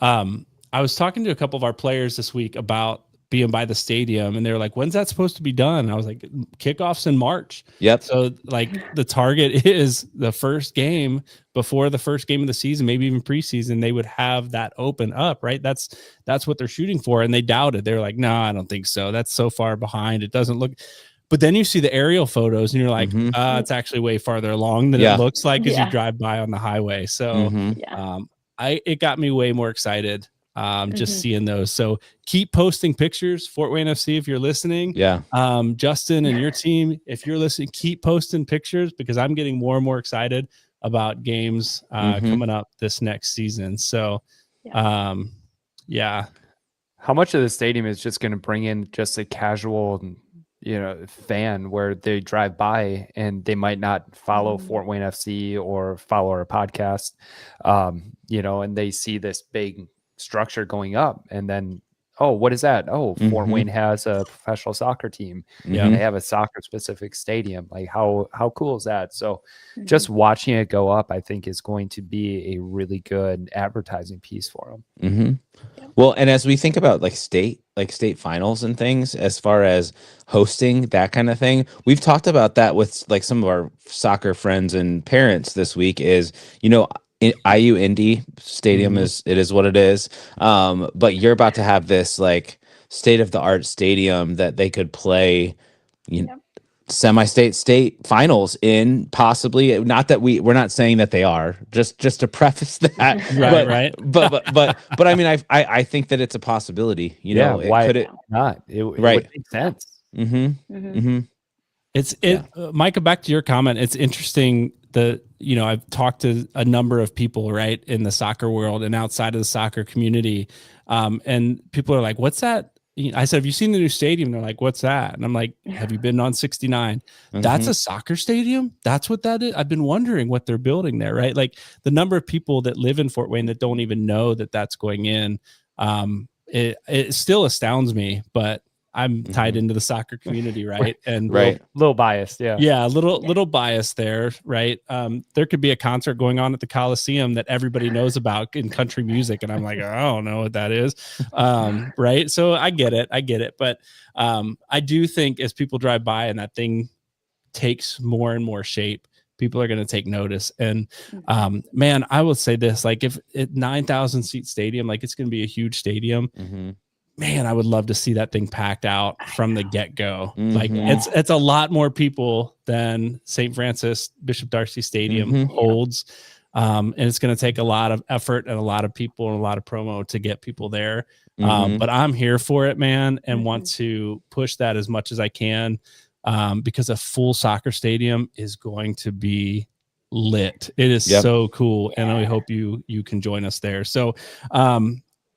I was talking to a couple of our players this week about being by the stadium, and they were like, when's that supposed to be done? And I was like, kickoff's in March. Yep. So like the target is the first game before the first game of the season, maybe even preseason, they would have that open up, right? That's what they're shooting for. And they doubted. They were like, no, I don't think so. That's so far behind. It doesn't look. But then you see the aerial photos and you're like, it's actually way farther along than it looks like as you drive by on the highway. So it got me way more excited. Just seeing those. So keep posting pictures. Fort Wayne FC, if you're listening, Justin and your team, if you're listening, keep posting pictures, because I'm getting more and more excited about games coming up this next season. So How much of the stadium is just going to bring in just a casual, fan where they drive by and they might not follow Fort Wayne FC or follow our podcast, and they see this big structure going up, and then what is that? Fort Wayne has a professional soccer team. They have a soccer specific stadium. Like how cool is that? So just watching it go up, I think, is going to be a really good advertising piece for them. Well, and as we think about state finals and things, as far as hosting that kind of thing, we've talked about that with some of our soccer friends and parents this week. Is IU Indy Stadium is what it is, but you're about to have this state of the art stadium that they could play semi-state right in, possibly. Not that we're not saying that they are, just to preface that. right. But I mean, I think that it's a possibility. Why could it not? It would make sense. Micah, back to your comment. It's interesting that, I've talked to a number of people, right, in the soccer world and outside of the soccer community. And people are like, what's that? I said, have you seen the new stadium? They're like, what's that? And I'm like, have you been on 69? That's a soccer stadium? That's what that is? I've been wondering what they're building there, right? Like the number of people that live in Fort Wayne that don't even know that that's going in. It still astounds me, but I'm tied into the soccer community, right? And Right. Little biased, yeah. yeah, a little bias there, right? There could be a concert going on at the Coliseum that everybody knows about in country music, and I'm like, I don't know what that is, right? So I get it, but I do think as people drive by and that thing takes more and more shape, people are going to take notice. And man, I will say this: like, if it 9,000 seat stadium, like it's going to be a huge stadium. Mm-hmm. Man, I would love to see that thing packed out from the get-go. Like Mhm. it's a lot more people than St. Francis Bishop Darcy Stadium holds. And it's going to take a lot of effort and a lot of people and a lot of promo to get people there. But I'm here for it, man, and want to push that as much as I can, because a full soccer stadium is going to be lit. It is so cool. And I hope you can join us there. So,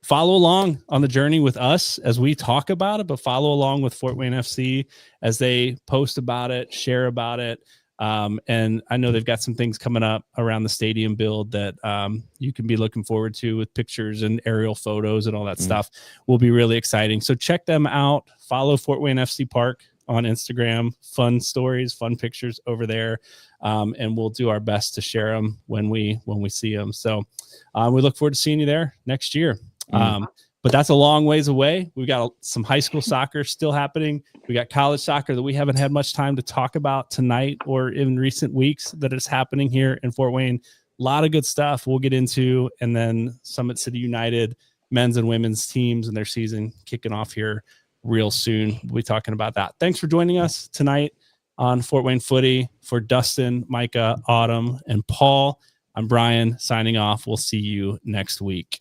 follow along on the journey with us as we talk about it, but follow along with Fort Wayne FC as they post about it, share about it. And I know they've got some things coming up around the stadium build that you can be looking forward to, with pictures and aerial photos and all that stuff. Will be really exciting. So check them out. Follow Fort Wayne FC Park on Instagram. Fun stories, fun pictures over there. And we'll do our best to share them when we see them. So we look forward to seeing you there next year. But that's a long ways away. We've got some high school soccer still happening. We got college soccer that we haven't had much time to talk about tonight or in recent weeks that is happening here in Fort Wayne. A lot of good stuff we'll get into. And then Summit City United men's and women's teams and their season kicking off here real soon. We'll be talking about that. Thanks for joining us tonight on Fort Wayne Footy. For Dustin, Micah, Autumn, and Paul, I'm Brian signing off. We'll see you next week.